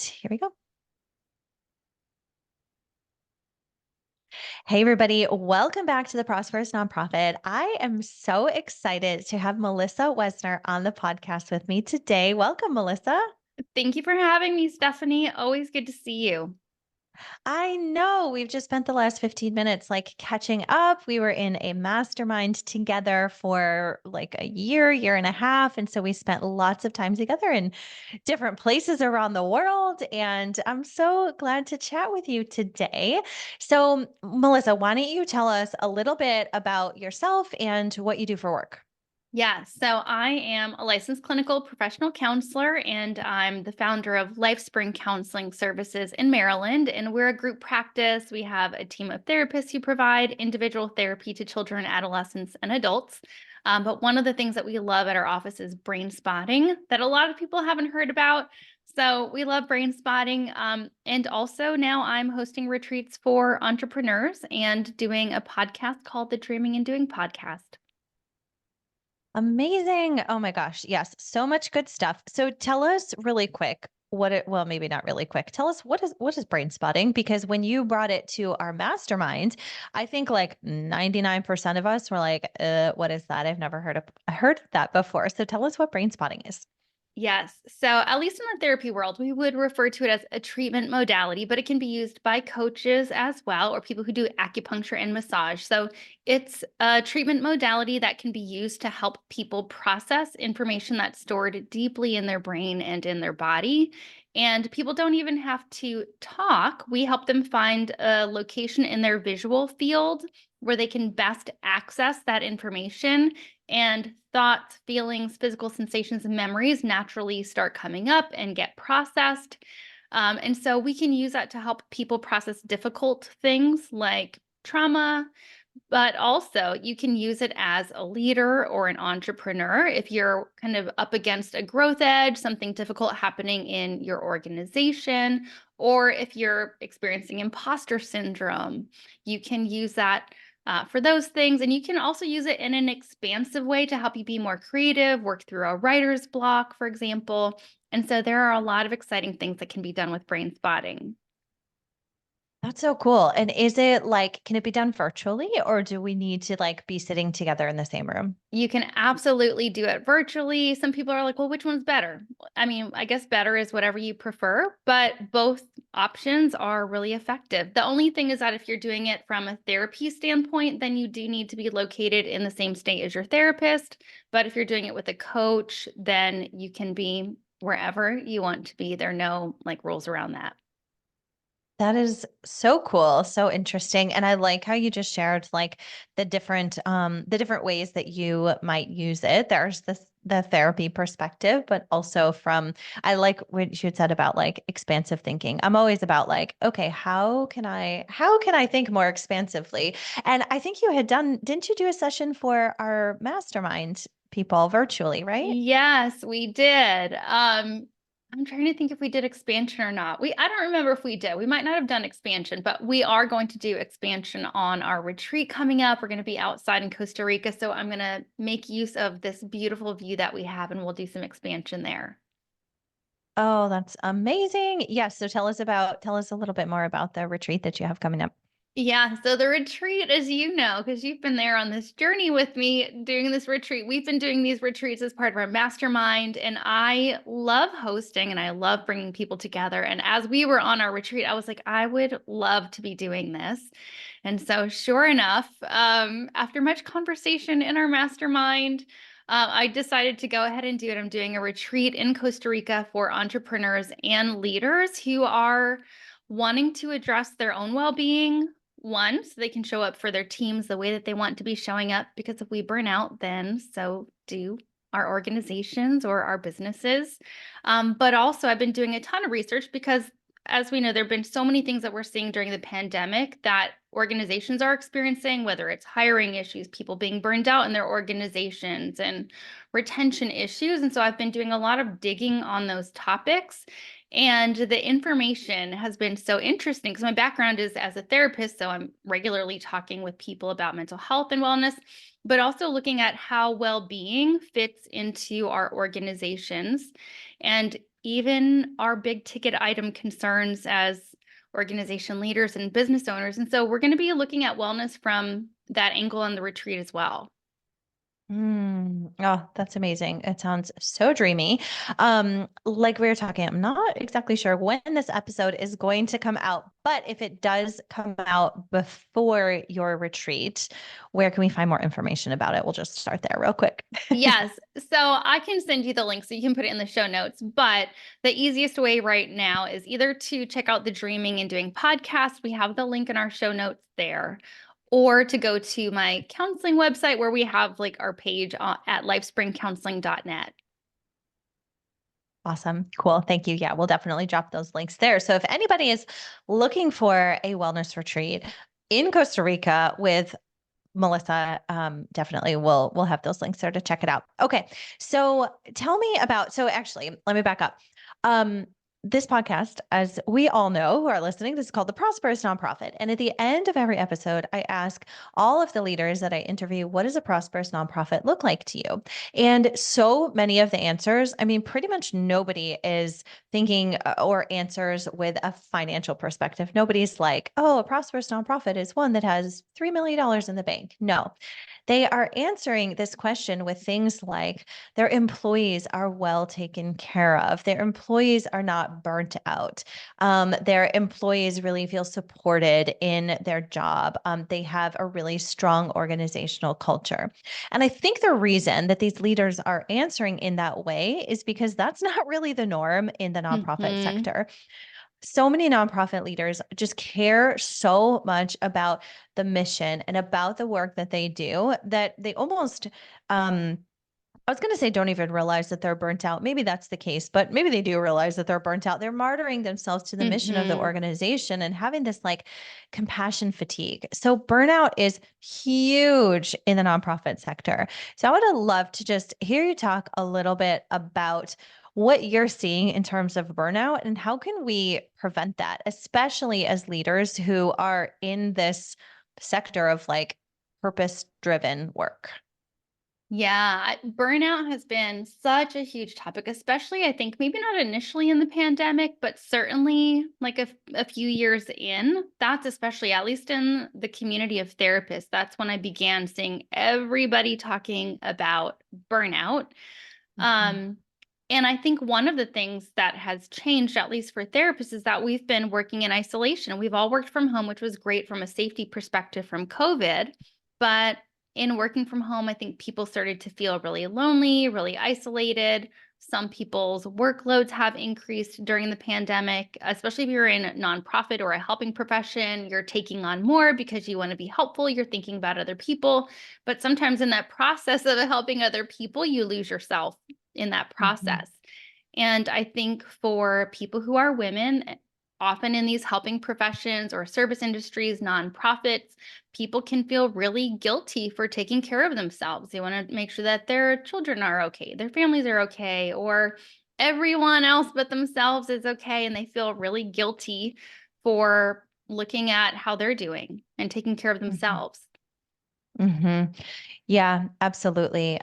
Here we go. Hey, everybody. Welcome back to the Prosperous Nonprofit. I am so excited to have Melissa Wesner on the podcast with me today. Welcome, Melissa. Thank you for having me, Stephanie. Always good to see you. I know we've just spent the last 15 minutes like catching up. We were in a mastermind together for like a year and a half. And so we spent lots of time together in different places around the world. And I'm so glad to chat with you today. So, Melissa, why don't you tell us a little bit about yourself and what you do for work? Yeah, so I am a licensed clinical professional counselor, and I'm the founder of LifeSpring Counseling Services in Maryland. And we're a group practice. We have a team of therapists who provide individual therapy to children, adolescents, and adults. But one of the things that we love at our office is brain spotting that a lot of people haven't heard about. So we love brain spotting. And also now I'm hosting retreats for entrepreneurs and doing a podcast called the Dreaming and Doing Podcast. Amazing. Oh my gosh. Yes. So much good stuff. So tell us really quick well, maybe not really quick. Tell us what is brain spotting? Because when you brought it to our mastermind, I think like 99% of us were like, what is that? I've never heard of that before. So tell us what brain spotting is. Yes. So, at least in the therapy world, we would refer to it as a treatment modality, but it can be used by coaches as well, or people who do acupuncture and massage. So, it's a treatment modality that can be used to help people process information that's stored deeply in their brain and in their body. And people don't even have to talk. We help them find a location in their visual field where they can best access that information, and thoughts, feelings, physical sensations, and memories naturally start coming up and get processed. And so we can use that to help people process difficult things like trauma, but also you can use it as a leader or an entrepreneur if you're kind of up against a growth edge, something difficult happening in your organization, or if you're experiencing imposter syndrome. You can use that for those things. And you can also use it in an expansive way to help you be more creative, work through a writer's block, for example. And so there are a lot of exciting things that can be done with brain spotting. That's so cool. And is it like, can it be done virtually or do we need to like be sitting together in the same room? You can absolutely do it virtually. Some people are like, well, which one's better? I mean, I guess better is whatever you prefer, but both options are really effective. The only thing is that if you're doing it from a therapy standpoint, then you do need to be located in the same state as your therapist. But if you're doing it with a coach, then you can be wherever you want to be. There are no like rules around that. That is so cool, so interesting. And I like how you just shared like the different ways that you might use it. There's the therapy perspective, but also from I like what you had said about like expansive thinking. I'm always about like, okay, how can I think more expansively? And I think you had didn't you do a session for our mastermind people virtually, right? Yes, we did. I'm trying to think if we did expansion or not. I don't remember if we did. We might not have done expansion, but we are going to do expansion on our retreat coming up. We're going to be outside in Costa Rica, so I'm going to make use of this beautiful view that we have, and we'll do some expansion there. Oh, that's amazing. Yes. So tell us a little bit more about the retreat that you have coming up. Yeah, so the retreat, as you know, because you've been there on this journey with me doing this retreat, we've been doing these retreats as part of our mastermind, and I love hosting and I love bringing people together. And as we were on our retreat, I was like, I would love to be doing this. And so, sure enough, after much conversation in our mastermind, I decided to go ahead and do it. I'm doing a retreat in Costa Rica for entrepreneurs and leaders who are wanting to address their own well-being, one, so they can show up for their teams the way that they want to be showing up. Because if we burn out, then so do our organizations or our businesses. But also, I've been doing a ton of research because, as we know, there have been so many things that we're seeing during the pandemic that organizations are experiencing, whether it's hiring issues, people being burned out in their organizations, and retention issues. And so I've been doing a lot of digging on those topics. And the information has been so interesting because my background is as a therapist. So I'm regularly talking with people about mental health and wellness, but also looking at how well being fits into our organizations. And even our big ticket item concerns as organization leaders and business owners. And so we're going to be looking at wellness from that angle on the retreat as well. Oh, that's amazing. It sounds so dreamy. Like we were talking, I'm not exactly sure when this episode is going to come out, but if it does come out before your retreat, where can we find more information about it? We'll just start there real quick. Yes. So I can send you the link so you can put it in the show notes. But the easiest way right now is either to check out the Dreaming and Doing podcast. We have the link in our show notes there. Or to go to my counseling website where we have like our page at lifespringcounseling.net. Awesome. Cool. Thank you. Yeah, we'll definitely drop those links there. So if anybody is looking for a wellness retreat in Costa Rica with Melissa, definitely we'll have those links there to check it out. Okay. So tell me about, so actually, let me back up. This podcast, as we all know who are listening, this is called The Prosperous Nonprofit. And at the end of every episode, I ask all of the leaders that I interview, what does a prosperous nonprofit look like to you? And so many of the answers, I mean, pretty much nobody is thinking or answers with a financial perspective. Nobody's like, oh, a prosperous nonprofit is one that has $3 million in the bank. No, they are answering this question with things like their employees are well taken care of, their employees are not burnt out, their employees really feel supported in their job. They have a really strong organizational culture. And I think the reason that these leaders are answering in that way is because that's not really the norm in the nonprofit Mm-hmm. sector. So many nonprofit leaders just care so much about the mission and about the work that they do that they almost, I was going to say, don't even realize that they're burnt out. Maybe that's the case, but maybe they do realize that they're burnt out. They're martyring themselves to the mission of the Mm-hmm. organization and having this like compassion fatigue. So burnout is huge in the nonprofit sector. So I would love to just hear you talk a little bit about what you're seeing in terms of burnout and how can we prevent that, especially as leaders who are in this sector of like purpose driven work. Yeah, burnout has been such a huge topic, especially I think maybe not initially in the pandemic, but certainly like a few years in. That's especially, at least in the community of therapists, that's when I began seeing everybody talking about burnout. Mhm. Um, and I think one of the things that has changed, at least for therapists, is that we've been working in isolation. We've all worked from home, which was great from a safety perspective from COVID. But in working from home, I think people started to feel really lonely, really isolated. Some people's workloads have increased during the pandemic, especially if you're in a nonprofit or a helping profession. You're taking on more because you want to be helpful. You're thinking about other people. But sometimes in that process of helping other people, you lose yourself in that Mhm. process. And I think for people who are women, often in these helping professions or service industries, nonprofits, people can feel really guilty for taking care of themselves. They want to make sure that their children are okay, their families are okay, or everyone else but themselves is okay. And they feel really guilty for looking at how they're doing and taking care of Mhm. themselves. Mhm. Yeah, absolutely.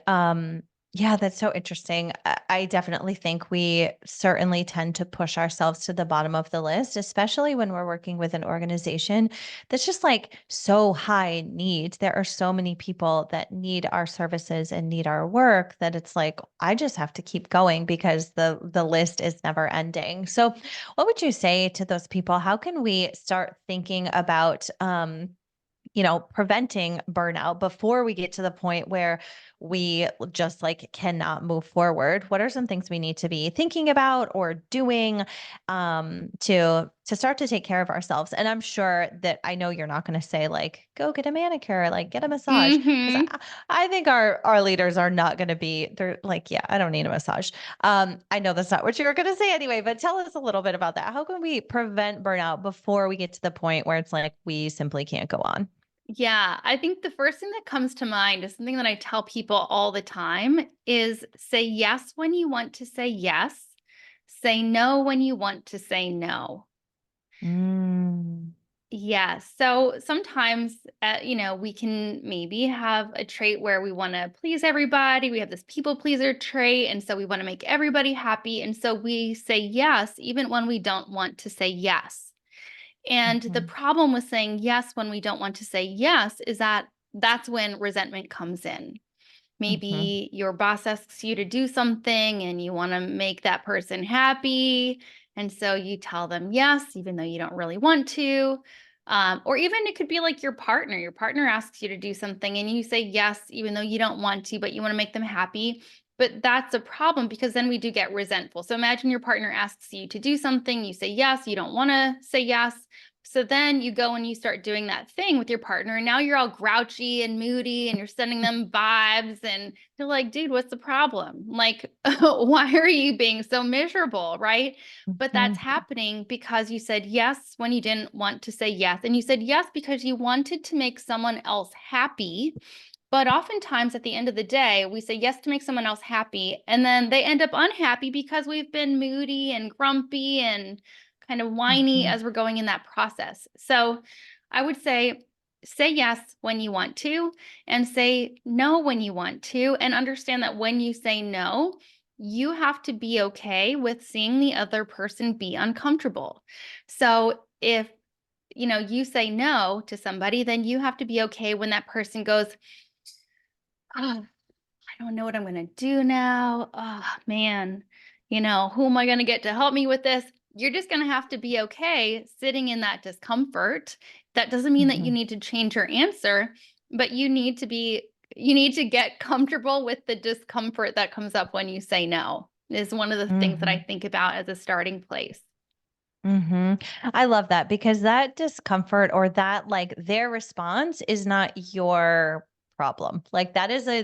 Yeah, that's so interesting. I definitely think we certainly tend to push ourselves to the bottom of the list, especially when we're working with an organization that's just like so high need. There are so many people that need our services and need our work that it's like I just have to keep going because the list is never ending. So, what would you say to those people? How can we start thinking about preventing burnout before we get to the point where we just like cannot move forward? What are some things we need to be thinking about or doing to start to take care of ourselves? And I'm sure that I know you're not going to say like go get a manicure, like get a massage, because Hmm. I think our leaders are not going to be. They're like, yeah, I don't need a massage. I know that's not what you were going to say anyway, but tell us a little bit about that. How can we prevent burnout before we get to the point where it's like we simply can't go on? Yeah, I think the first thing that comes to mind is something that I tell people all the time is say yes when you want to say yes, say no when you want to say no. Mm. Yes. So sometimes, we can maybe have a trait where we want to please everybody. We have this people pleaser trait. And so we want to make everybody happy. And so we say yes, even when we don't want to say yes. And the Mhm, problem with saying yes when we don't want to say yes is that that's when resentment comes in. mhm, Maybe your boss asks you to do something and you want to make that person happy. And so you tell them yes, even though you don't really want to. Or even it could be like your partner. Your partner asks you to do something and you say yes, even though you don't want to, but you want to make them happy. But that's a problem because then we do get resentful. So imagine your partner asks you to do something, you say yes, you don't want to say yes. So then you go and you start doing that thing with your partner, and now you're all grouchy and moody and you're sending them vibes, and you're like, dude, what's the problem? Like, why are you being so miserable? Right. But that's mhm, happening because you said yes when you didn't want to say yes. And you said yes because you wanted to make someone else happy. But oftentimes at the end of the day, we say yes to make someone else happy, and then they end up unhappy because we've been moody and grumpy and kind of whiny mhm, as we're going in that process. So I would say yes when you want to, and say no when you want to, and understand that when you say no, you have to be okay with seeing the other person be uncomfortable. So if you say no to somebody, then you have to be okay when that person goes, "Oh, I don't know what I'm going to do now. Oh, man. Who am I going to get to help me with this?" You're just going to have to be okay sitting in that discomfort. That doesn't mean that you mhm, need to change your answer, but you need to get comfortable with the discomfort that comes up when you say no. Is one of the things that I mhm. think about as a starting place. Mhm. I love that because that discomfort or that like their response is not your problem. Like that is a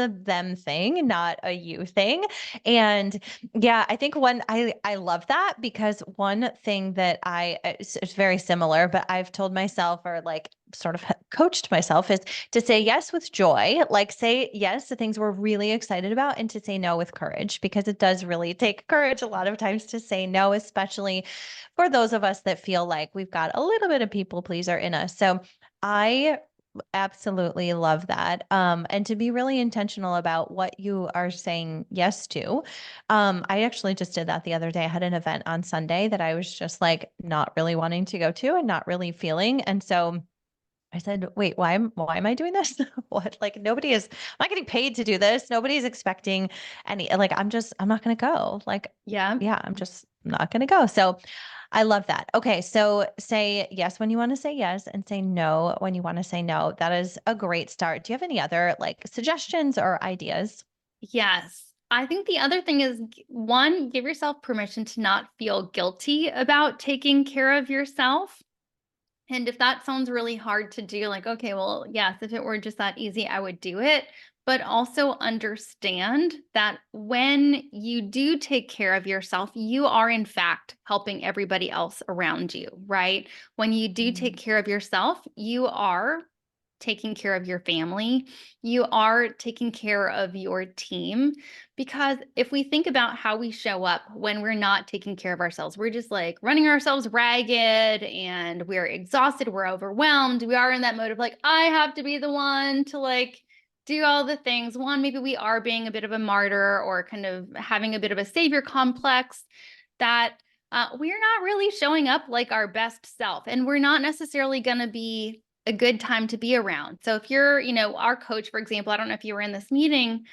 them thing, not a you thing. And yeah, I think I love that because one thing that it's very similar, but I've told myself or like sort of coached myself is to say yes with joy, like say yes to things we're really excited about and to say no with courage because it does really take courage a lot of times to say no, especially for those of us that feel like we've got a little bit of people pleaser in us. So I absolutely love that. And to be really intentional about what you are saying yes to. I actually just did that the other day. I had an event on Sunday that I was just like not really wanting to go to and not really feeling. And so I said, wait, why am I doing this? What? Like I'm not getting paid to do this. Nobody's expecting like I'm not gonna go. Like, Yeah. yeah, I'm just not gonna go. So I love that. Okay. So say yes when you want to say yes and say no when you want to say no. That is a great start. Do you have any other like suggestions or ideas? Yes. I think the other thing is one, give yourself permission to not feel guilty about taking care of yourself. And if that sounds really hard to do, like, okay, well, yes, if it were just that easy, I would do it. But also understand that when you do take care of yourself, you are in fact helping everybody else around you, right? When you do take Mm, care of yourself, you are taking care of your family, you are taking care of your team. Because if we think about how we show up when we're not taking care of ourselves, we're just like running ourselves ragged and we're exhausted, we're overwhelmed. We are in that mode of like, I have to be the one to like do all the things. One, maybe we are being a bit of a martyr or kind of having a bit of a savior complex that we're not really showing up like our best self. And we're not necessarily going to be a good time to be around. So if you're, our coach, for example, I don't know if you were in this meeting,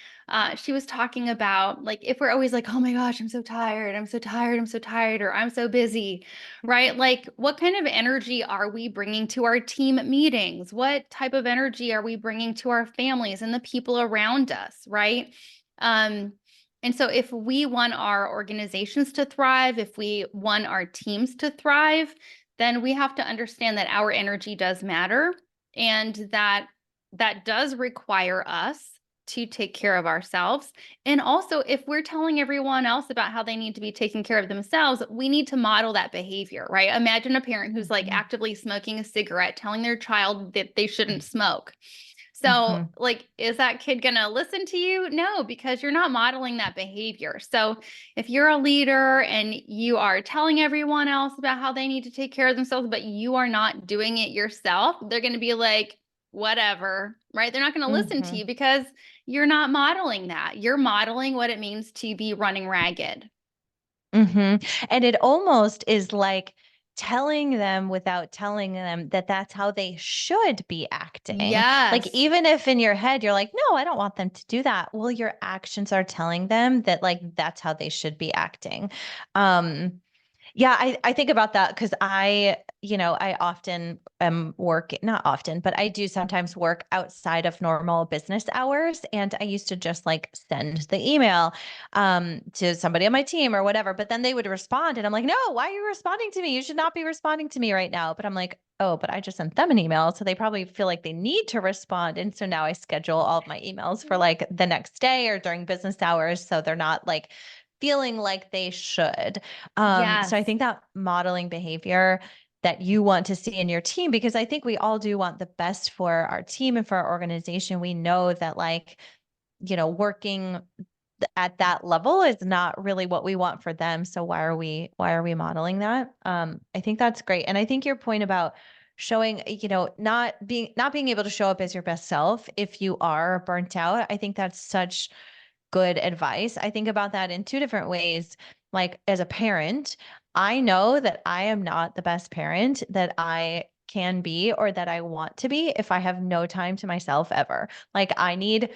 she was talking about like if we're always like, oh my gosh, I'm so tired, I'm so tired, I'm so tired, or I'm so busy, right? Like, what kind of energy are we bringing to our team meetings? What type of energy are we bringing to our families and the people around us, right? Um, and so, if we want our organizations to thrive, if we want our teams to thrive, then we have to understand that our energy does matter and that does require us to take care of ourselves. And also, if we're telling everyone else about how they need to be taking care of themselves, we need to model that behavior, right? Imagine a parent who's like mhm, actively smoking a cigarette, telling their child that they shouldn't smoke. So, Mhm. like, is that kid going to listen to you? No, because you're not modeling that behavior. So, if you're a leader and you are telling everyone else about how they need to take care of themselves, but you are not doing it yourself, they're going to be like, whatever, right? They're not going to listen to you Mhm. because you're not modeling that. You're modeling what it means to be running ragged. Mhm. And it almost is like telling them without telling them that that's how they should be acting. Like, Yes. even if in your head you're like, "No, I don't want them to do that." Well, your actions are telling them that, like, that's how they should be acting. Um, yeah, I think about that because I often am working, not often, but I do sometimes work outside of normal business hours. And I used to just like send the email to somebody on my team or whatever. But then they would respond, and I'm like, no, why are you responding to me? You should not be responding to me right now. But I'm like, oh, but I just sent them an email. So they probably feel like they need to respond. And so now I schedule all of my emails for like the next day or during business hours. So they're not like feeling like they should. So I Yes. think that modeling behavior that you want to see in your team, because I think we all do want the best for our team and for our organization. We know that, like, working at that level is not really what we want for them. So why are we modeling that? I think that's great. And I think your point about showing, not being able to show up as your best self if you are burnt out, I think that's such good advice. I think about that in two different ways. Like, as a parent, I know that I am not the best parent that I can be or that I want to be if I have no time to myself ever. Like, I need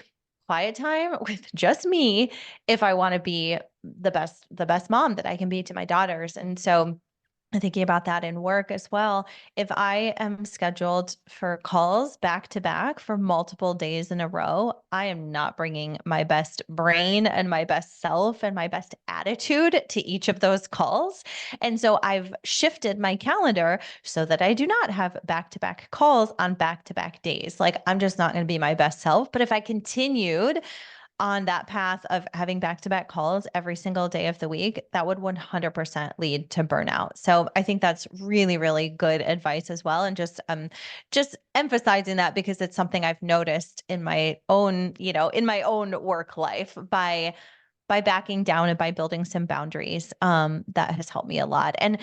quiet time with just me if I want to be the best mom that I can be to my daughters. And so I'm thinking about that in work as well. If I am scheduled for calls back to back for multiple days in a row, I am not bringing my best brain and my best self and my best attitude to each of those calls. And so I've shifted my calendar so that I do not have back to back calls on back to back days. Like, I'm just not going to be my best self. But if I continued on that path of having back-to-back calls every single day of the week, that would 100% lead to burnout. So I think that's really, really good advice as well. And just emphasizing that because it's something I've noticed in my own work life by backing down and by building some boundaries. That has helped me a lot. And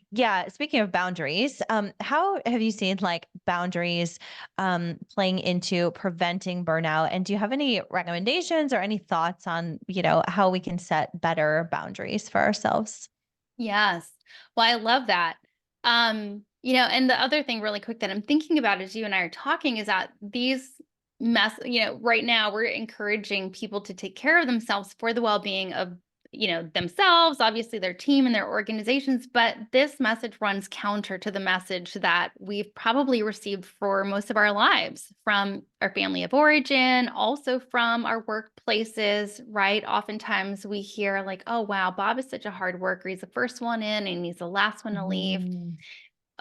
yeah, speaking of boundaries, how have you seen like boundaries playing into preventing burnout? And do you have any recommendations or any thoughts on, how we can set better boundaries for ourselves? Yes. Well, I love that. And the other thing really quick that I'm thinking about as you and I are talking is that right now we're encouraging people to take care of themselves for the well-being of, themselves, obviously their team and their organizations, but this message runs counter to the message that we've probably received for most of our lives from our family of origin, also from our workplaces, right? Oftentimes we hear like, oh, wow, Bob is such a hard worker. He's the first one in and he's the last one to leave. Mhm.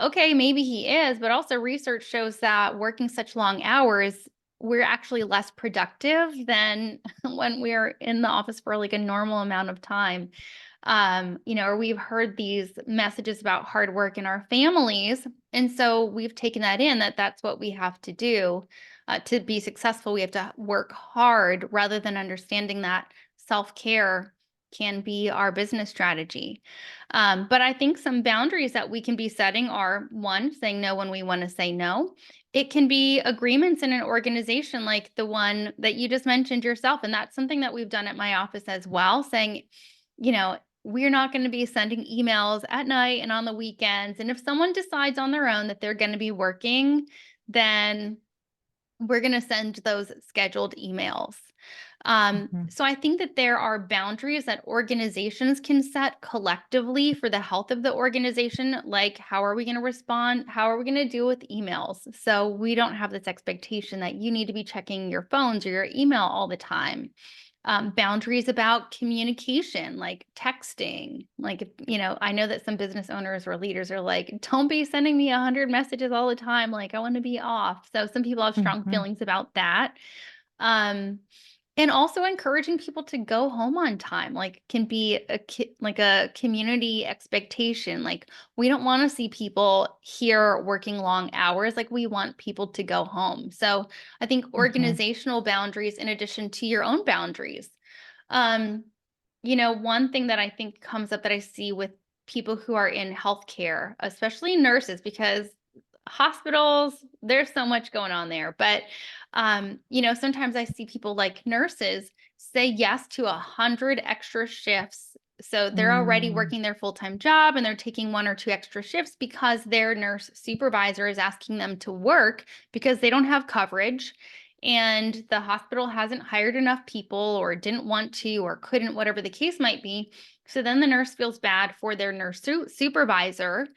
Okay, maybe he is, but also research shows that working such long hours, we're actually less productive than when we're in the office for like a normal amount of time. Or we've heard these messages about hard work in our families. And so we've taken that in that that's what we have to do to be successful. We have to work hard rather than understanding that self-care can be our business strategy. But I think some boundaries that we can be setting are one, saying no when we want to say no. It can be agreements in an organization like the one that you just mentioned yourself. And that's something that we've done at my office as well, saying, we're not going to be sending emails at night and on the weekends. And if someone decides on their own that they're going to be working, then we're going to send those scheduled emails. Mhm. So I think that there are boundaries that organizations can set collectively for the health of the organization, like how are we going to respond? How are we going to deal with emails? So we don't have this expectation that you need to be checking your phones or your email all the time. Boundaries about communication, like texting. Like, I know that some business owners or leaders are like, don't be sending me 100 messages all the time. Like, I want to be off. So some people have strong Mhm. feelings about that. Um, And also encouraging people to go home on time, like, can be like a community expectation. Like, we don't want to see people here working long hours. Like, we want people to go home. So I think Mhm. organizational boundaries in addition to your own boundaries. Um, one thing that I think comes up that I see with people who are in healthcare, especially nurses, because hospitals, there's so much going on there. But sometimes I see people like nurses say yes to 100 extra shifts. So they're already Mm. working their full-time job and they're taking one or two extra shifts because their nurse supervisor is asking them to work because they don't have coverage and the hospital hasn't hired enough people or didn't want to or couldn't, whatever the case might be. So then the nurse feels bad for their nurse supervisor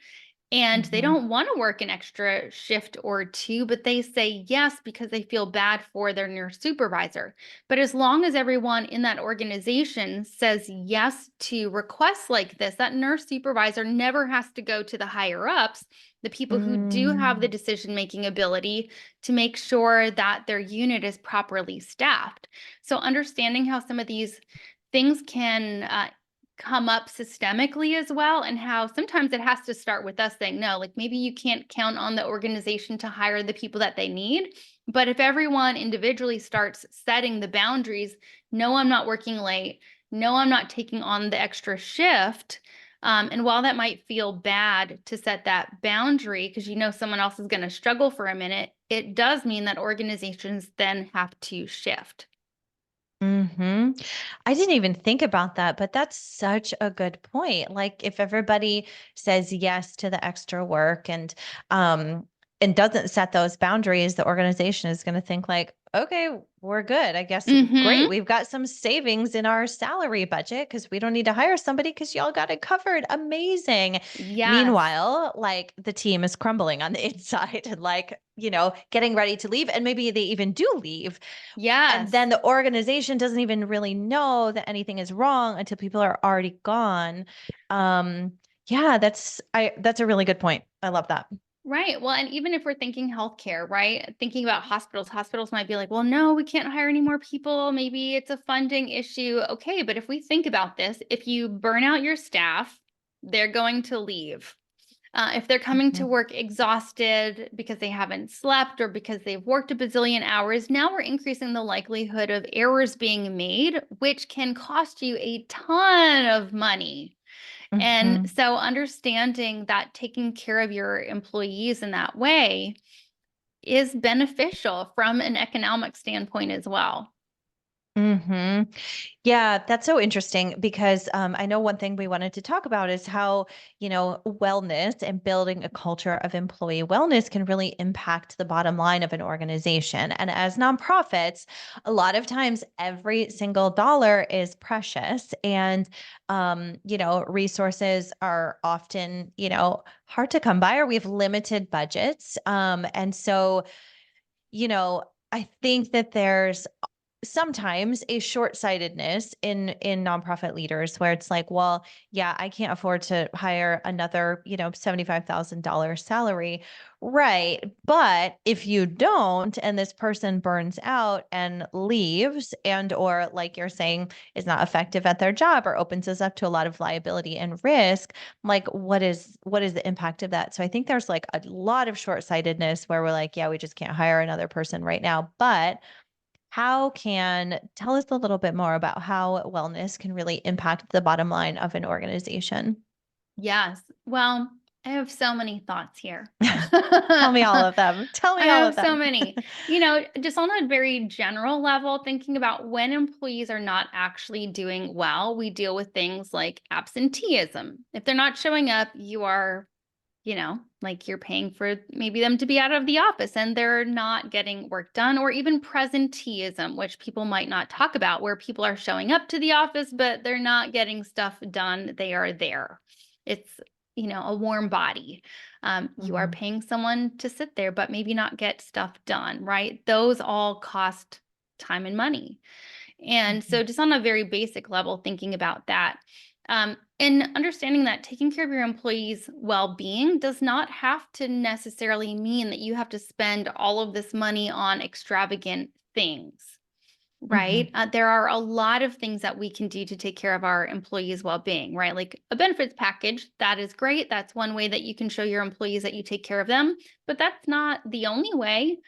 and they Mhm. don't want to work an extra shift or two, but they say yes because they feel bad for their nurse supervisor. But as long as everyone in that organization says yes to requests like this, that nurse supervisor never has to go to the higher ups, the people who do have the Mm. decision-making ability to make sure that their unit is properly staffed. So understanding how some of these things can come up systemically as well, and how sometimes it has to start with us saying no, like maybe you can't count on the organization to hire the people that they need, but if everyone individually starts setting the boundaries, no, I'm not working late, no, I'm not taking on the extra shift. And while that might feel bad to set that boundary because someone else is going to struggle for a minute, it does mean that organizations then have to shift. Mhm. I didn't even think about that, but that's such a good point. Like if everybody says yes to the extra work and doesn't set those boundaries, the organization is going to think like, okay, we're good. I guess great. Mm-hmm. We've got some savings in our salary budget because we don't need to hire somebody because y'all got it covered. Amazing. Yes. Meanwhile, like the team is crumbling on the inside and like, getting ready to leave. And maybe they even do leave and then Yes. the organization doesn't even really know that anything is wrong until people are already gone. Um, yeah, that's a really good point. I love that. Right. Well, and even if we're thinking healthcare, right? Thinking about hospitals, hospitals might be like, well, no, we can't hire any more people. Maybe it's a funding issue. Okay. But if we think about this, if you burn out your staff, they're going to leave. If they're coming to Mhm. work exhausted because they haven't slept or because they've worked a bazillion hours, now we're increasing the likelihood of errors being made, which can cost you a ton of money. And Mhm. so understanding that taking care of your employees in that way is beneficial from an economic standpoint as well. Mhm. Yeah, that's so interesting because I know one thing we wanted to talk about is how, wellness and building a culture of employee wellness can really impact the bottom line of an organization. And as nonprofits, a lot of times every single dollar is precious. And, resources are often, hard to come by or we have limited budgets. And so, I think that there's sometimes a short-sightedness in nonprofit leaders where it's like, well, yeah, I can't afford to hire another, $75,000 salary. Right. But if you don't, and this person burns out and leaves and or like you're saying is not effective at their job or opens us up to a lot of liability and risk, like what is the impact of that? So I think there's like a lot of short-sightedness where we're like, yeah, we just can't hire another person right now. But tell us a little bit more about how wellness can really impact the bottom line of an organization? Yes. Well, I have so many thoughts here. Tell me all of them. Tell I me all of have so them. many. Just on a very general level, thinking about when employees are not actually doing well, we deal with things like absenteeism. If they're not showing up, you are like you're paying for maybe them to be out of the office and they're not getting work done, or even presenteeism, which people might not talk about, where people are showing up to the office, but they're not getting stuff done. They are there. It's, a warm body. You are Mhm, paying someone to sit there, but maybe not get stuff done, right? Those all cost time and money. And mhm, so, just on a very basic level, thinking about that, and understanding that taking care of your employees' well being does not have to necessarily mean that you have to spend all of this money on extravagant things. right? There are a lot of things that we can do to take care of our employees' well-being, right? Like a benefits package, that is great. That's one way that you can show your employees that you take care of them, but that's not the only way.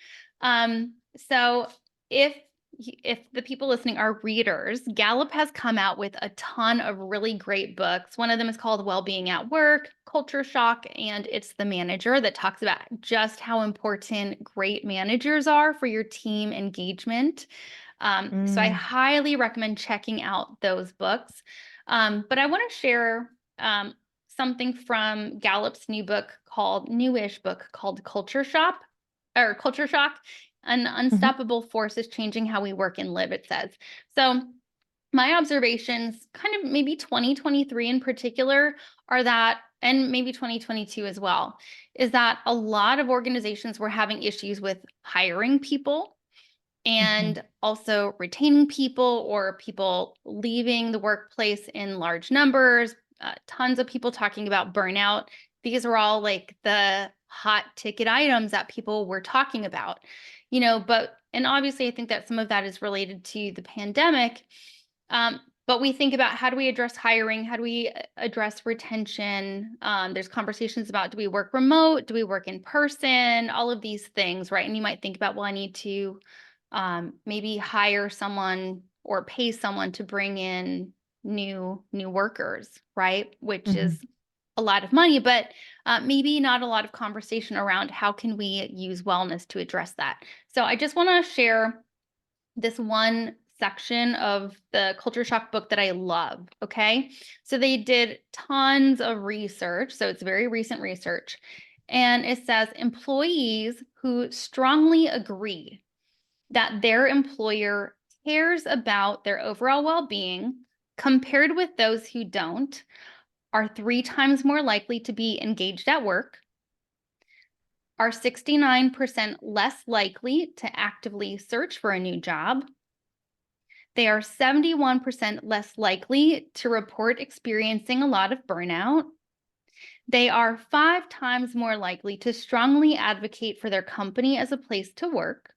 So if if the people listening are readers, Gallup has come out with a ton of really great books. One of them is called Well-Being at Work, Culture Shock, and It's the Manager, that talks about just how important great managers are for your team engagement. So I Mm-hmm. highly recommend checking out those books. But I want to share something from Gallup's newish book called Culture Shock. An unstoppable force is changing how we work and live, it says. So my observations, kind of maybe 2023 in particular, are that, and maybe 2022 as well, is that a lot of organizations were having issues with hiring people Mm-hmm. and also retaining people, or people leaving the workplace in large numbers. Tons of people talking about burnout. These are all like the hot ticket items that people were talking about, and obviously I think that some of that is related to the pandemic. But we think about, how do we address hiring? How do we address retention? There's conversations about, do we work remote? Do we work in person? All of these things, right? And you might think about, well, I need to maybe hire someone or pay someone to bring in new workers, right? Which Mm-hmm. is a lot of money, but maybe not a lot of conversation around how can we use wellness to address that. So I just want to share this one section of the Culture Shock book that I love. Okay. So they did tons of research. So it's very recent research. And it says employees who strongly agree that their employer cares about their overall well-being, compared with those who don't, are 3 times more likely to be engaged at work, are 69% less likely to actively search for a new job. They are 71% less likely to report experiencing a lot of burnout. They are 5 times more likely to strongly advocate for their company as a place to work.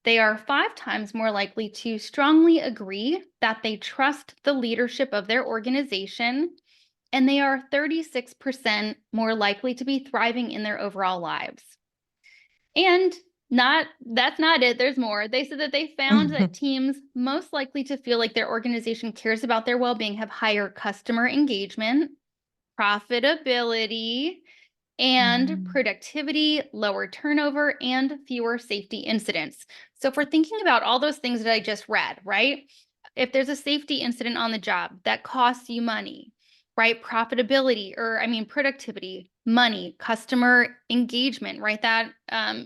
They are 5 times more likely to strongly agree that they trust the leadership of their organization, and they are 36% more likely to be thriving in their overall lives. And that's not it. There's more. They said that they found that teams most likely to feel like their organization cares about their well-being have higher customer engagement, profitability, and Mm-hmm. productivity, lower turnover, and fewer safety incidents. So if we're thinking about all those things that I just read, right? If there's a safety incident on the job that costs you money, right? Productivity, money, customer engagement, right? That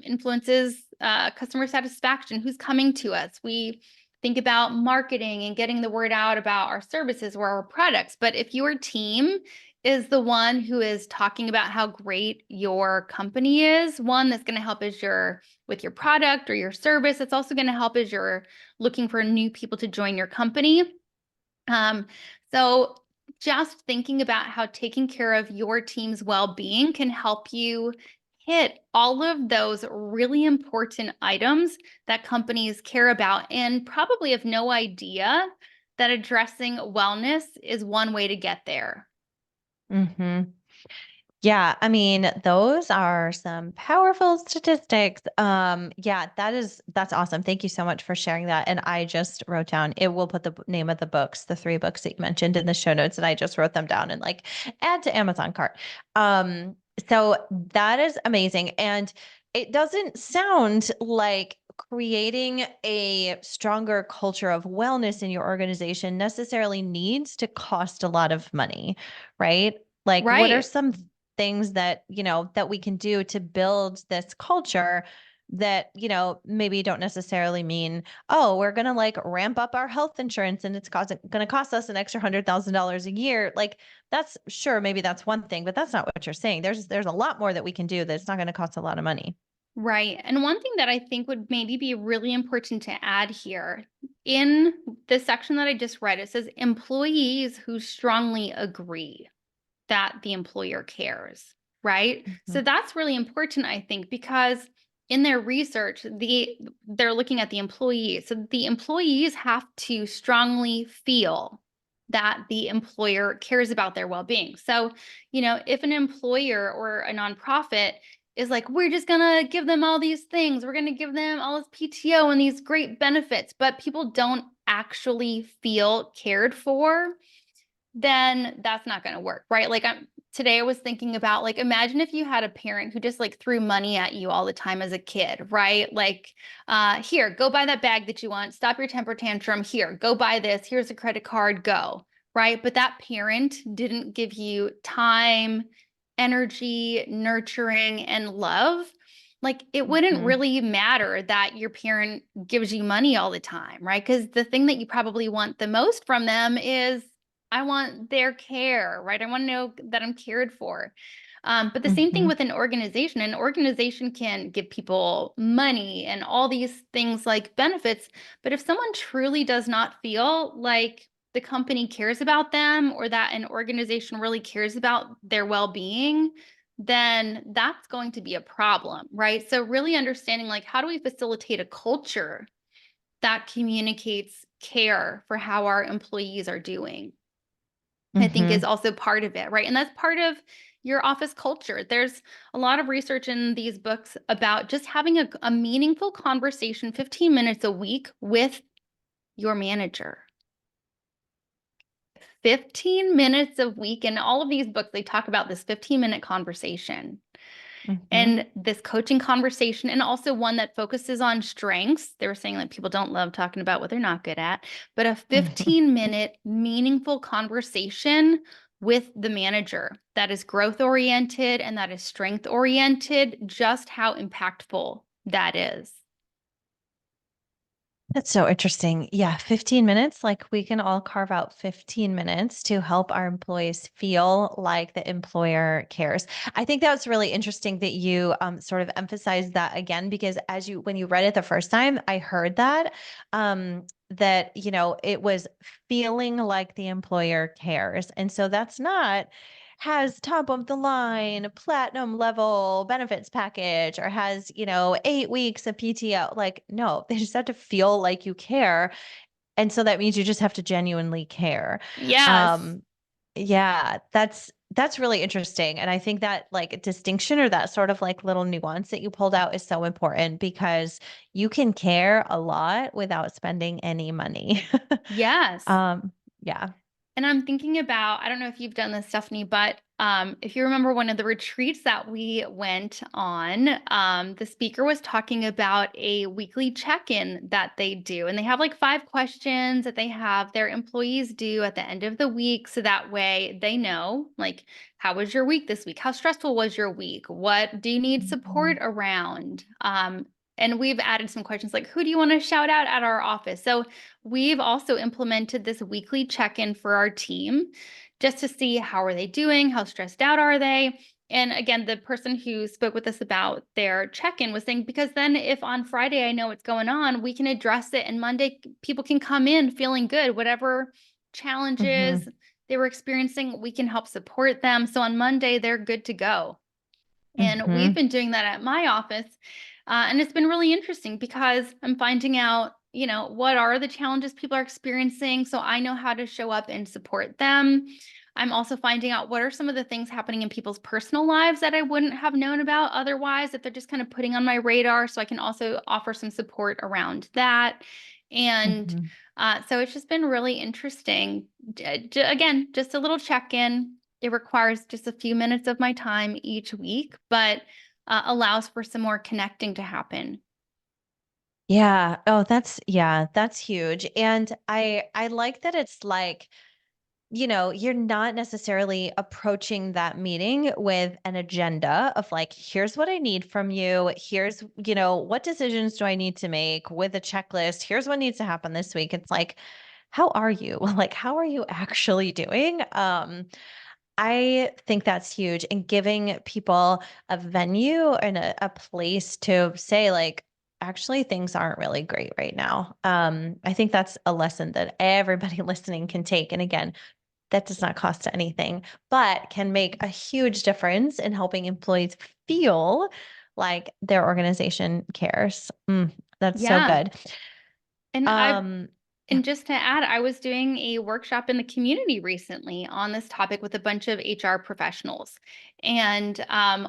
influences customer satisfaction, who's coming to us. We think about marketing and getting the word out about our services or our products. But if your team is the one who is talking about how great your company is, one that's going to help as with your product or your service, it's also going to help as you're looking for new people to join your company. So just thinking about how taking care of your team's well-being can help you hit all of those really important items that companies care about, and probably have no idea that addressing wellness is one way to get there. Mm-hmm. Yeah, I mean, those are some powerful statistics. Yeah, that's awesome. Thank you so much for sharing that. And I just wrote down, it will put the name of the books, the 3 books that you mentioned in the show notes, and I just wrote them down and like add to Amazon cart. So that is amazing. And it doesn't sound like creating a stronger culture of wellness in your organization necessarily needs to cost a lot of money, right? Like, what are Right. some things that, that we can do to build this culture that, maybe don't necessarily mean, oh, we're going to like ramp up our health insurance and it's going to cost us an extra $100,000 a year. Like, that's sure, maybe that's one thing, but that's not what you're saying. There's a lot more that we can do that's not going to cost a lot of money. Right. And one thing that I think would maybe be really important to add here, in the section that I just read, it says employees who strongly agree that the employer cares, right? So Mhm. that's really important, I think, because in their research, they're looking at the employees. So the employees have to strongly feel that the employer cares about their well-being. So, if an employer or a nonprofit is like, we're just gonna give them all these things, we're gonna give them all this PTO and these great benefits, but people don't actually feel cared for, then that's not going to work, right? Like today I was thinking about, like, imagine if you had a parent who just like threw money at you all the time as a kid, right? Like, here, go buy that bag that you want, stop your temper tantrum, here, go buy this, here's a credit card, go, right? But that parent didn't give you time, energy, nurturing, and love. Like, it wouldn't Mhm. really matter that your parent gives you money all the time, right? Because the thing that you probably want the most from them is, I want their care, right? I want to know that I'm cared for. But the same thing Mhm. with an organization. An organization can give people money and all these things like benefits. But if someone truly does not feel like the company cares about them, or that an organization really cares about their well-being, then that's going to be a problem, right? So really understanding, like, how do we facilitate a culture that communicates care for how our employees are doing? I think is Mhm. also part of it, right? And that's part of your office culture. There's a lot of research in these books about just having a meaningful conversation, 15 minutes a week with your manager. 15 minutes a week. In all of these books, they talk about this 15-minute conversation. Mhm. And this coaching conversation, and also one that focuses on strengths. They were saying that people don't love talking about what they're not good at, but a Mhm. 15-minute meaningful conversation with the manager that is growth oriented and that is strength oriented, just how impactful that is. That's so interesting. Yeah, 15 minutes. Like we can all carve out 15 minutes to help our employees feel like the employer cares. I think that's really interesting that you sort of emphasized that again, because when you read it the first time, I heard that, it was feeling like the employer cares. And so that's not has top of the line platinum level benefits package or has, 8 weeks of PTO. Like, no, they just have to feel like you care. And so that means you just have to genuinely care. Yes. Um, yeah, that's really interesting. And I think that like distinction or that sort of like little nuance that you pulled out is so important because you can care a lot without spending any money. Yes. um, yeah. And I'm thinking about, I don't know if you've done this, Stephanie, but if you remember one of the retreats that we went on, the speaker was talking about a weekly check-in that they do. And they have like 5 questions that they have their employees do at the end of the week. So that way they know, like, how was your week this week? How stressful was your week? What do you need support Mhm. around? And we've added some questions like, who do you want to shout out at our office? So we've also implemented this weekly check-in for our team just to see how are they doing, how stressed out are they. And again, the person who spoke with us about their check-in was saying, because then if on Friday I know what's going on, we can address it, and Monday people can come in feeling good. Whatever challenges Mhm. they were experiencing, we can help support them. So on Monday, they're good to go. And we've Mhm. been doing that at my office. And it's been really interesting because I'm finding out, what are the challenges people are experiencing, so I know how to show up and support them. I'm also finding out what are some of the things happening in people's personal lives that I wouldn't have known about otherwise, that they're just kind of putting on my radar. So I can also offer some support around that. And Mhm. so it's just been really interesting. Again, just a little check-in. It requires just a few minutes of my time each week, but allows for some more connecting to happen. Yeah. Oh, that's huge. And I like that it's like, you're not necessarily approaching that meeting with an agenda of like, here's what I need from you. Here's, what decisions do I need to make with a checklist? Here's what needs to happen this week. It's like, how are you? Like, how are you actually doing? I think that's huge and giving people a venue and a place to say like, actually things aren't really great right now. I think that's a lesson that everybody listening can take. And again, that does not cost anything, but can make a huge difference in helping employees feel like their organization cares. That's so Yeah. good. And I Um, yeah. And just to add, I was doing a workshop in the community recently on this topic with a bunch of HR professionals. And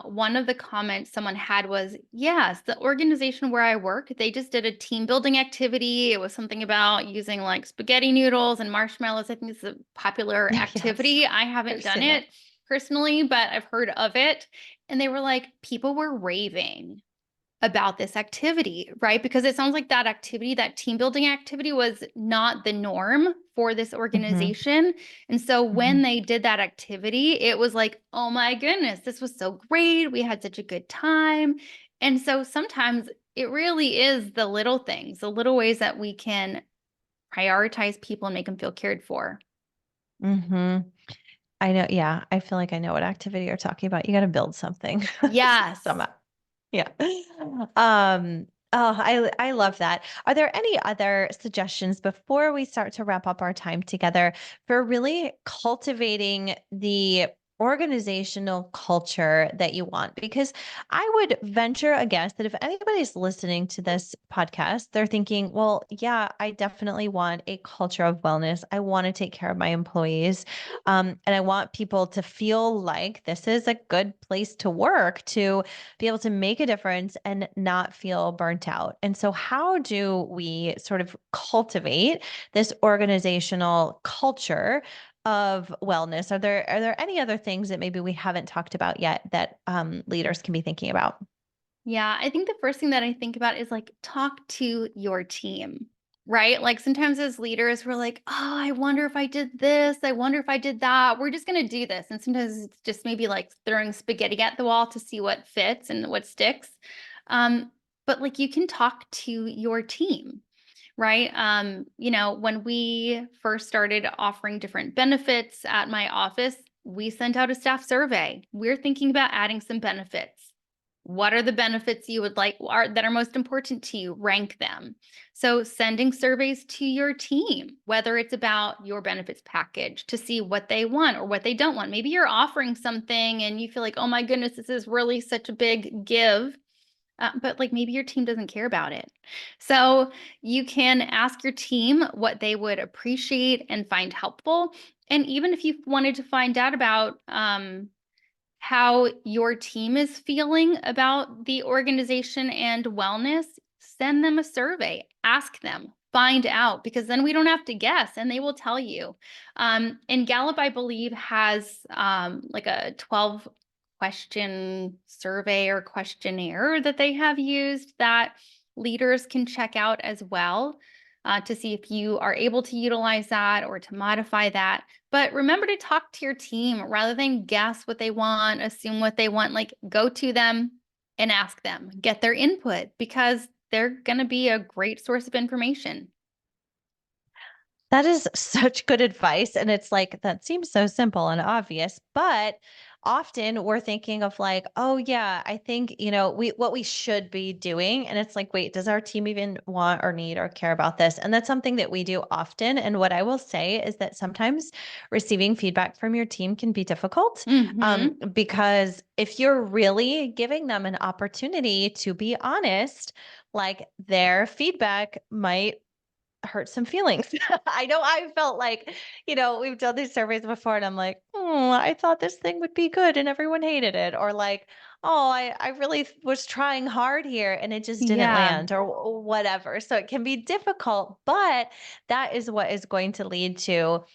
one of the comments someone had was, yes, the organization where I work, they just did a team building activity. It was something about using like spaghetti noodles and marshmallows. I think it's a popular Yes, activity. I haven't I've done seen that. it personally, but I've heard of it. And they were like, people were raving about this activity, right? Because it sounds like that activity, that team building activity, was not the norm for this Hmm. organization. And so when Hmm. they did that activity, it was like, oh my goodness, this was so great. We had such a good time. And so sometimes it really is the little things, the little ways that we can prioritize people and make them feel cared for. Hmm. I know. Yeah. I feel like I know what activity you're talking about. You got to build something Yes. somehow. Yeah. I love that. Are there any other suggestions before we start to wrap up our time together for really cultivating the organizational culture that you want? Because I would venture a guess that if anybody's listening to this podcast, they're thinking, well, yeah, I definitely want a culture of wellness. I want to take care of my employees. And I want people to feel like this is a good place to work, to be able to make a difference and not feel burnt out. And so, how do we sort of cultivate this organizational culture of wellness? Are there any other things that maybe we haven't talked about yet that leaders can be thinking about? Yeah, I think the first thing that I think about is like talk to your team, right? Like sometimes as leaders, we're like, oh, I wonder if I did this. I wonder if I did that. We're just going to do this. And sometimes it's just maybe like throwing spaghetti at the wall to see what fits and what sticks. Um, but like you can talk to your team, right? When we first started offering different benefits at my office, we sent out a staff survey. We're thinking about adding some benefits. What are the benefits you would like that are most important to you? Rank them. So sending surveys to your team, whether it's about your benefits package to see what they want or what they don't want. Maybe you're offering something and you feel like, oh my goodness, this is really such a big give. But like maybe your team doesn't care about it. So you can ask your team what they would appreciate and find helpful. And even if you wanted to find out about how your team is feeling about the organization and wellness, send them a survey, ask them, find out, because then we don't have to guess and they will tell you. And Gallup, I believe, has like a 12-question survey or questionnaire that they have used that leaders can check out as well, to see if you are able to utilize that or to modify that. But remember to talk to your team rather than guess what they want, assume what they want. Like go to them and ask them, get their input, because they're going to be a great source of information. That is such good advice. And it's like, that seems so simple and obvious, but often we're thinking of like, oh yeah, I think, what we should be doing. And it's like, wait, does our team even want or need or care about this? And that's something that we do often. And what I will say is that sometimes receiving feedback from your team can be difficult, Hmm. because if you're really giving them an opportunity to be honest, like their feedback might hurt some feelings. I know I felt like, we've done these surveys before and I'm like, oh, I thought this thing would be good and everyone hated it. Or like, oh, I really was trying hard here and it just didn't Yeah. land or whatever. So it can be difficult, but that is what is going to lead to,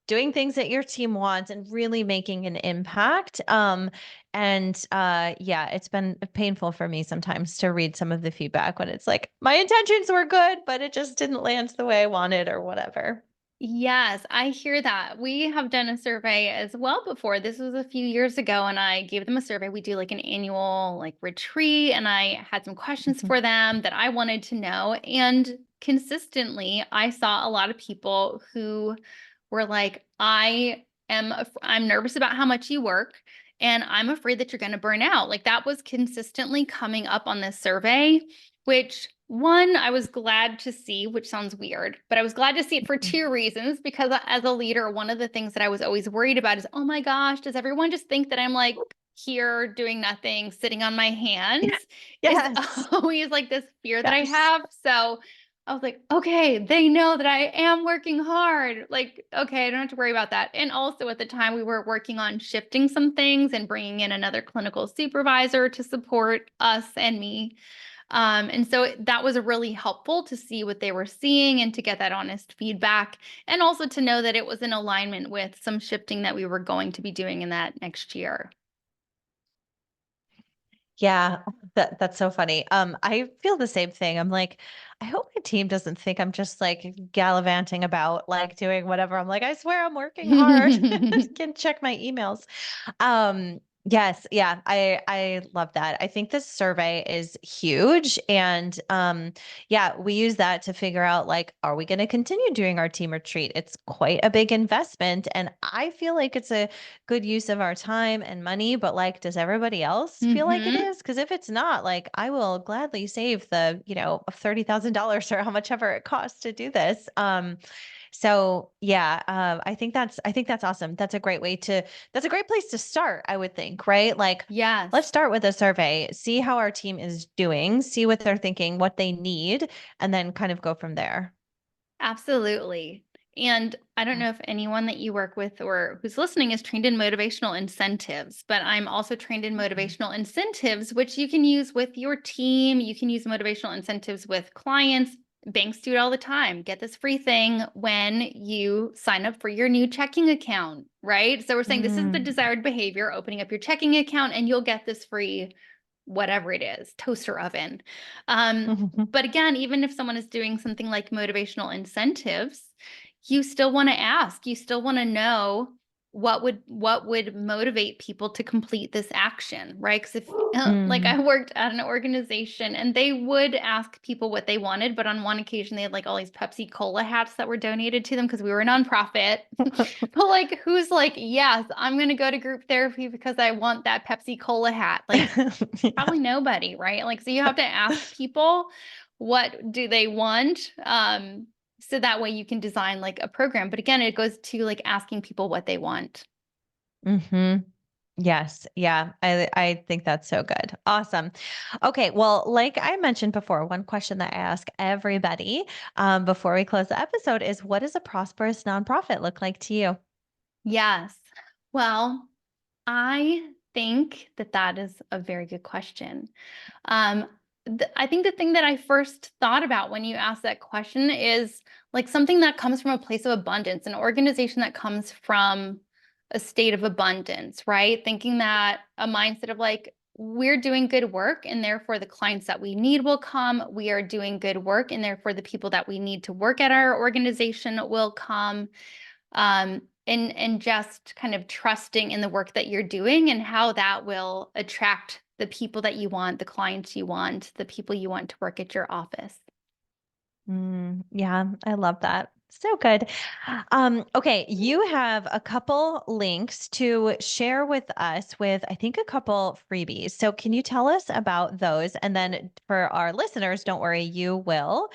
doing things that your team wants and really making an impact. And yeah, it's been painful for me sometimes to read some of the feedback when it's like my intentions were good, but it just didn't land the way I wanted or whatever. Yes, I hear that. We have done a survey as well before. This was a few years ago, and I gave them a survey. We do like an annual like retreat, and I had some questions Mhm. for them that I wanted to know. And consistently, I saw a lot of people who were like, I'm nervous about how much you work, and I'm afraid that you're going to burn out. Like that was consistently coming up on this survey, which one, I was glad to see, which sounds weird, but I was glad to see it for two reasons. Because as a leader, one of the things that I was always worried about is, oh my gosh, does everyone just think that I'm like here doing nothing, sitting on my hands is Yes. always like this fear that I Yes. have. So I was like, okay, they know that I am working hard. Like, okay, I don't have to worry about that. And also at the time, we were working on shifting some things and bringing in another clinical supervisor to support us and me. And so that was really helpful to see what they were seeing and to get that honest feedback, and also to know that it was in alignment with some shifting that we were going to be doing in that next year. Yeah, that's so funny. I feel the same thing. I'm like, I hope my team doesn't think I'm just like gallivanting about, like doing whatever. I'm like, I swear I'm working hard. Can check my emails. Yes, yeah, I love that. I think this survey is huge. And yeah, we use that to figure out like, are we going to continue doing our team retreat? It's quite a big investment. And I feel like it's a good use of our time and money, but like, does everybody else feel like it Hmm. is? Because if it's not, like, I will gladly save the, $30,000 or how much ever it costs to do this. So yeah, I think that's awesome. That's a great place to start, I would think, right? Like, let's Yes. start with a survey, see how our team is doing, see what they're thinking, what they need, and then kind of go from there. Absolutely. And I don't know if anyone that you work with or who's listening is trained in motivational incentives, but I'm also trained in Mhm. motivational incentives, which you can use with your team. You can use motivational incentives with clients. Banks do it all the time. Get this free thing when you sign up for your new checking account, right? So we're saying this is the Mm. desired behavior, opening up your checking account, and you'll get this free whatever it is, toaster oven. But again, even if someone is doing something like motivational incentives, you still want to ask, you still want to know what would motivate people to complete this action, right? Because if like Mm. I worked at an organization and they would ask people what they wanted, but on one occasion they had like all these Pepsi Cola hats that were donated to them because we were a nonprofit. But like, who's like, yes, I'm going to go to group therapy because I want that Pepsi Cola hat? Like, Yeah. probably nobody, right? Like, so you have to ask people what do they want, so that way you can design like a program. But again, it goes to like asking people what they want. Hmm. Yes. Yeah. I think that's so good. Awesome. Okay. Well, like I mentioned before, one question that I ask everybody before we close the episode is, what does a prosperous nonprofit look like to you? Yes. Well, I think that that is a very good question. Um, I think the thing that I first thought about when you asked that question is like something that comes from a place of abundance, an organization that comes from a state of abundance, right? Thinking that a mindset of like, we're doing good work and therefore the clients that we need will come. We are doing good work and therefore the people that we need to work at our organization will come. And just kind of trusting in the work that you're doing and how that will attract the people that you want, the clients you want, the people you want to work at your office. Yeah, I love that. So good. Okay, you have a couple links to share with us with, I think, a couple freebies. So can you tell us about those? And then for our listeners, don't worry, you will.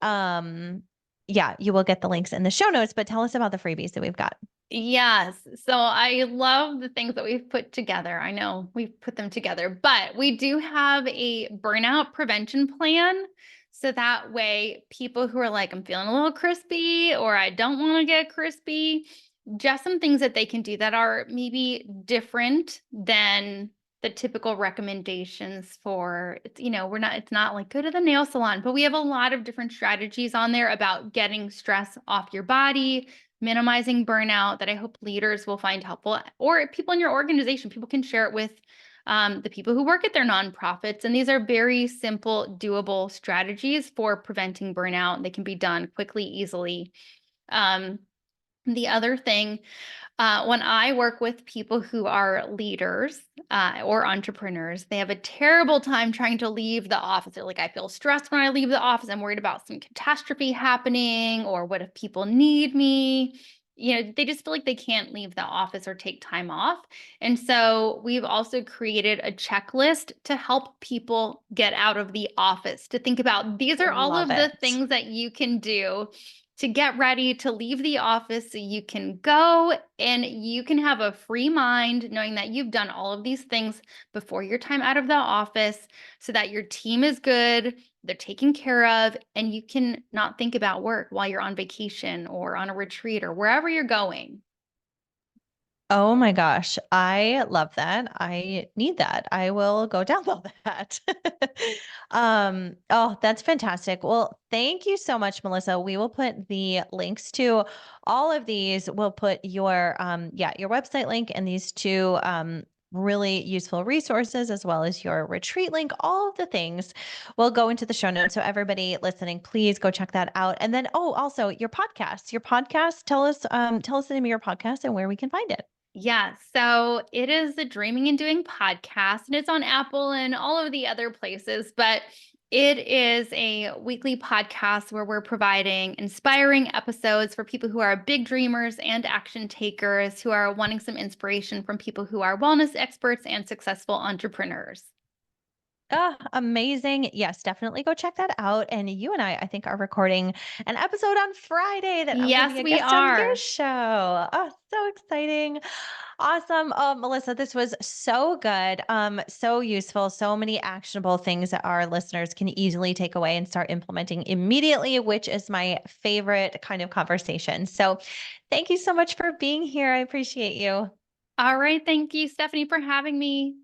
Um, yeah, you will get the links in the show notes, but tell us about the freebies that we've got. Yes. So I love the things that we've put together. I know we've put them together, but we do have a burnout prevention plan. So that way, people who are like, I'm feeling a little crispy or I don't want to get crispy, just some things that they can do that are maybe different than the typical recommendations for, it's not like go to the nail salon, but we have a lot of different strategies on there about getting stress off your body, minimizing burnout that I hope leaders will find helpful, or people in your organization. People can share it with the people who work at their nonprofits. And these are very simple, doable strategies for preventing burnout. They can be done quickly, easily. Um, the other thing, when I work with people who are leaders or entrepreneurs, they have a terrible time trying to leave the office. They're like, I feel stressed when I leave the office. I'm worried about some catastrophe happening, or what if people need me? They just feel like they can't leave the office or take time off. And so we've also created a checklist to help people get out of the office, to think about these are all Love of the it. things that you can do to get ready to leave the office so you can go and you can have a free mind knowing that you've done all of these things before your time out of the office so that your team is good, they're taken care of, and you can not think about work while you're on vacation or on a retreat or wherever you're going. Oh my gosh, I love that. I need that. I will go download that. Oh, that's fantastic. Well, thank you so much, Melissa. We will put the links to all of these. We'll put your yeah, your website link and these two really useful resources as well as your retreat link, all of the things will go into the show notes. So everybody listening, please go check that out. And then oh, also your podcast. Your podcast, tell us the name of your podcast and where we can find it. Yeah, so it is the Dreaming and Doing podcast, and it's on Apple and all of the other places. But it is a weekly podcast where we're providing inspiring episodes for people who are big dreamers and action takers who are wanting some inspiration from people who are wellness experts and successful entrepreneurs. Ah, amazing. Yes, definitely go check that out. And you and I think, are recording an episode on Friday that I'm going to be Yes, a we guest on your are. show. Oh, so exciting. Awesome. Oh, Melissa, this was so good. So useful. So many actionable things that our listeners can easily take away and start implementing immediately, which is my favorite kind of conversation. So thank you so much for being here. I appreciate you. All right. Thank you, Stephanie, for having me.